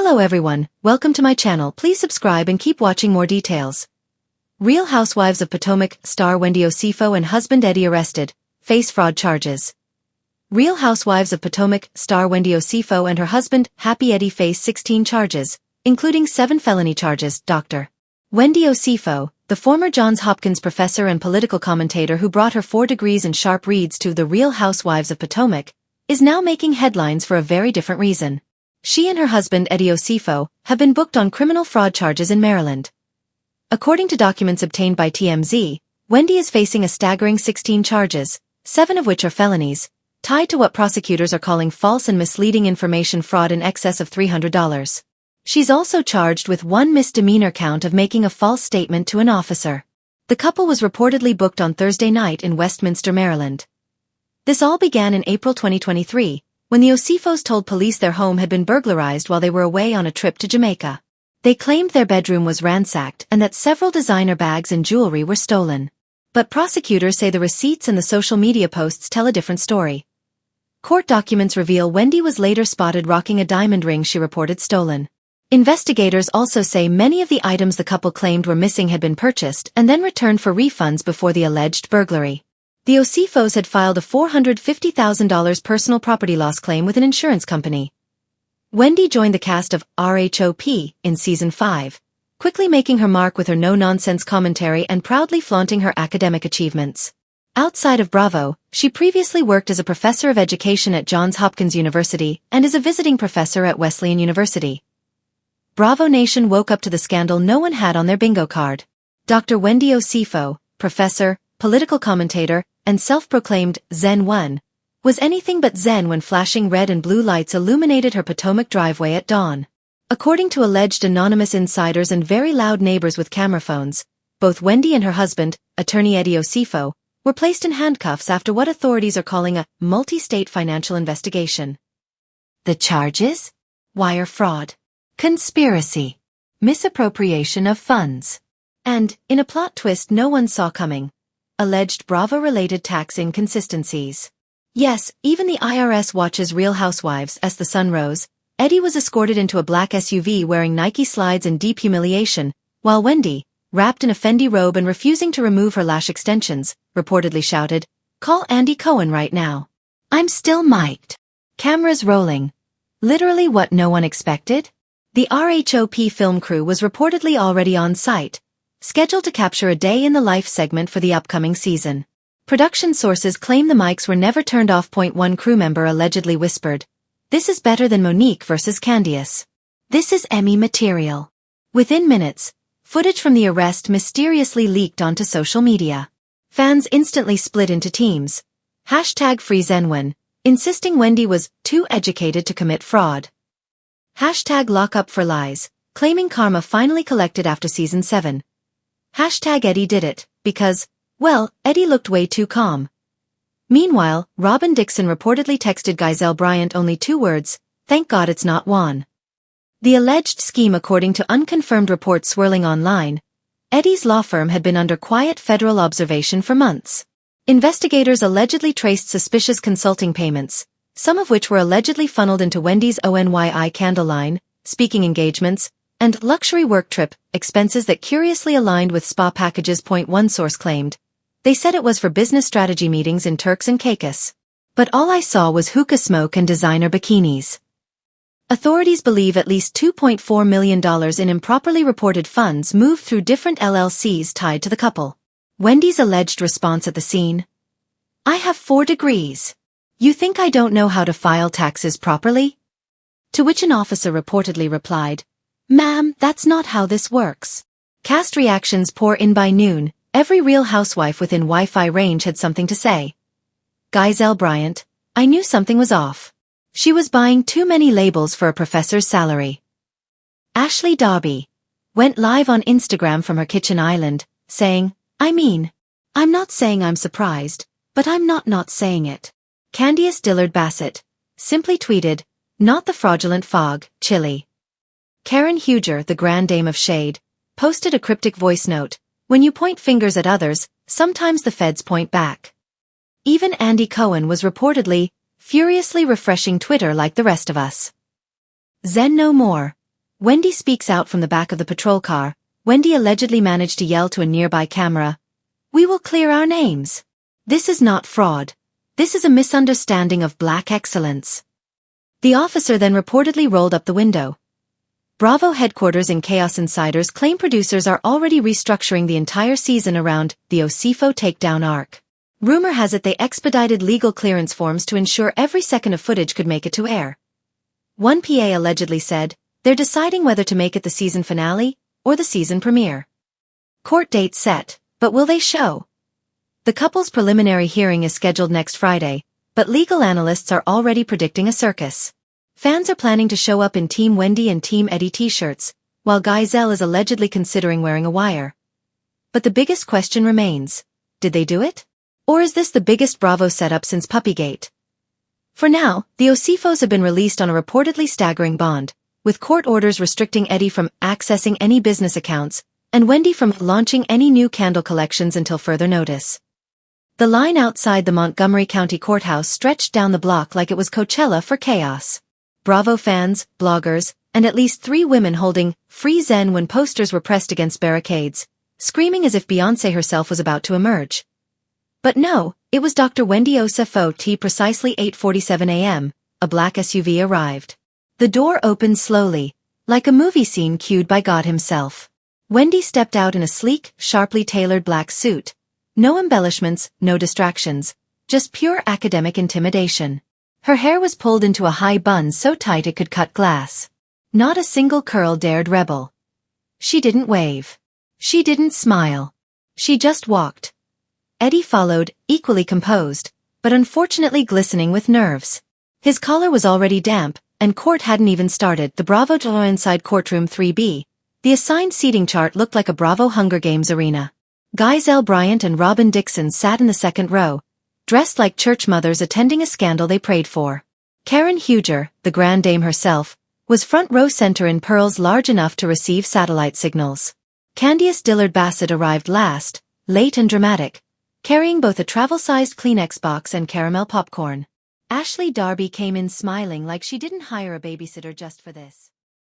Hello everyone, welcome to my channel. Please subscribe and keep watching more details. Real Housewives of Potomac star Wendy Osefo and husband Eddie arrested, face fraud charges. Real Housewives of Potomac star Wendy Osefo and her husband, Happy Eddie, face 16 charges, including 7 felony charges. Dr. Wendy Osefo, the former Johns Hopkins professor and political commentator who brought her 4 degrees and sharp reads to the Real Housewives of Potomac, is now making headlines for a very different reason. She and her husband Eddie Osefo have been booked on criminal fraud charges in Maryland. According to documents obtained by TMZ, Wendy is facing a staggering 16 charges, 7 of which are felonies, tied to what prosecutors are calling false and misleading information fraud in excess of $300. She's also charged with 1 misdemeanor count of making a false statement to an officer. The couple was reportedly booked on Thursday night in Westminster, Maryland. This all began in April 2023, when the Osefos told police their home had been burglarized while they were away on a trip to Jamaica. They claimed their bedroom was ransacked and that several designer bags and jewelry were stolen. But prosecutors say the receipts and the social media posts tell a different story. Court documents reveal Wendy was later spotted rocking a diamond ring she reported stolen. Investigators also say many of the items the couple claimed were missing had been purchased and then returned for refunds before the alleged burglary. The Osefos had filed a $450,000 personal property loss claim with an insurance company. Wendy joined the cast of RHOP in Season 5, quickly making her mark with her no-nonsense commentary and proudly flaunting her academic achievements. Outside of Bravo, she previously worked as a professor of education at Johns Hopkins University and is a visiting professor at Wesleyan University. Bravo Nation woke up to the scandal no one had on their bingo card. Dr. Wendy Osefo, professor, political commentator, and self-proclaimed Zen One, was anything but zen when flashing red and blue lights illuminated her Potomac driveway at dawn. According to alleged anonymous insiders and very loud neighbors with camera phones, both Wendy and her husband, attorney Eddie Osefo, were placed in handcuffs after what authorities are calling a multi-state financial investigation. The charges? Wire fraud, conspiracy, misappropriation of funds, and, in a plot twist no one saw coming, alleged Bravo-related tax inconsistencies. Yes, even the IRS watches Real Housewives. As the sun rose, Eddie was escorted into a black SUV wearing Nike slides in deep humiliation, while Wendy, wrapped in a Fendi robe and refusing to remove her lash extensions, reportedly shouted, "Call Andy Cohen right now. I'm still mic'd." Cameras rolling. Literally what no one expected? The RHOP film crew was reportedly already on site, scheduled to capture a day-in-the-life segment for the upcoming season. Production sources claim the mics were never turned off. One crew member allegedly whispered, "This is better than Monique versus Candiace. This is Emmy material." Within minutes, footage from the arrest mysteriously leaked onto social media. Fans instantly split into teams. #FreeZenWin, insisting Wendy was too educated to commit fraud. #LockUpForLies, claiming karma finally collected after Season 7. #Eddie did it, because, well, Eddie looked way too calm. Meanwhile, Robin Dixon reportedly texted Giselle Bryant only 2 words, "Thank God it's not Juan." The alleged scheme, according to unconfirmed reports swirling online, Eddie's law firm had been under quiet federal observation for months. Investigators allegedly traced suspicious consulting payments, some of which were allegedly funneled into Wendy's ONYI candle line, speaking engagements, and luxury work trip expenses that curiously aligned with spa packages. One source claimed. They said it was for business strategy meetings in Turks and Caicos. But all I saw was hookah smoke and designer bikinis. Authorities believe at least $2.4 million in improperly reported funds moved through different LLCs tied to the couple. Wendy's alleged response at the scene? "I have 4 degrees. You think I don't know how to file taxes properly?" To which an officer reportedly replied, "Ma'am, that's not how this works." Cast reactions pour in by noon. Every Real Housewife within Wi-Fi range had something to say. Giselle Bryant, "I knew something was off. She was buying too many labels for a professor's salary." Ashley Darby went live on Instagram from her kitchen island, saying, I'm not saying I'm surprised, but I'm not saying it." Candiace Dillard Bassett simply tweeted, "Not the fraudulent fog, chilly." Karen Huger, the grand dame of shade, posted a cryptic voice note, "When you point fingers at others, sometimes the feds point back." Even Andy Cohen was reportedly furiously refreshing Twitter like the rest of us. Zen no more. Wendy speaks out from the back of the patrol car. Wendy allegedly managed to yell to a nearby camera, "We will clear our names. This is not fraud. This is a misunderstanding of black excellence." The officer then reportedly rolled up the window. Bravo headquarters in Chaos Insiders claim producers are already restructuring the entire season around the Osefo takedown arc. Rumor has it they expedited legal clearance forms to ensure every second of footage could make it to air. One PA allegedly said, "They're deciding whether to make it the season finale or the season premiere. Court date set, but will they show?" The couple's preliminary hearing is scheduled next Friday, but legal analysts are already predicting a circus. Fans are planning to show up in Team Wendy and Team Eddie t-shirts, while Gizelle is allegedly considering wearing a wire. But the biggest question remains, did they do it? Or is this the biggest Bravo setup since Puppygate? For now, the Osefos have been released on a reportedly staggering bond, with court orders restricting Eddie from accessing any business accounts, and Wendy from launching any new candle collections until further notice. The line outside the Montgomery County Courthouse stretched down the block like it was Coachella for chaos. Bravo fans, bloggers, and at least 3 women holding "Free Zen" when posters were pressed against barricades, screaming as if Beyoncé herself was about to emerge. But no, it was Dr. Wendy Osefo T. Precisely 8:47 a.m., a black SUV arrived. The door opened slowly, like a movie scene cued by God himself. Wendy stepped out in a sleek, sharply tailored black suit. No embellishments, no distractions, just pure academic intimidation. Her hair was pulled into a high bun so tight it could cut glass. Not a single curl dared rebel. She didn't wave. She didn't smile. She just walked. Eddie followed, equally composed, but unfortunately glistening with nerves. His collar was already damp, and court hadn't even started. The Bravo door inside courtroom 3B. The assigned seating chart looked like a Bravo Hunger Games arena. Gizelle Bryant and Robin Dixon sat in the second row, dressed like church mothers attending a scandal they prayed for. Karen Huger, the Grand Dame herself, was front row center in pearls large enough to receive satellite signals. Candiace Dillard Bassett arrived last, late and dramatic, carrying both a travel-sized Kleenex box and caramel popcorn. Ashley Darby came in smiling like she didn't hire a babysitter just for this.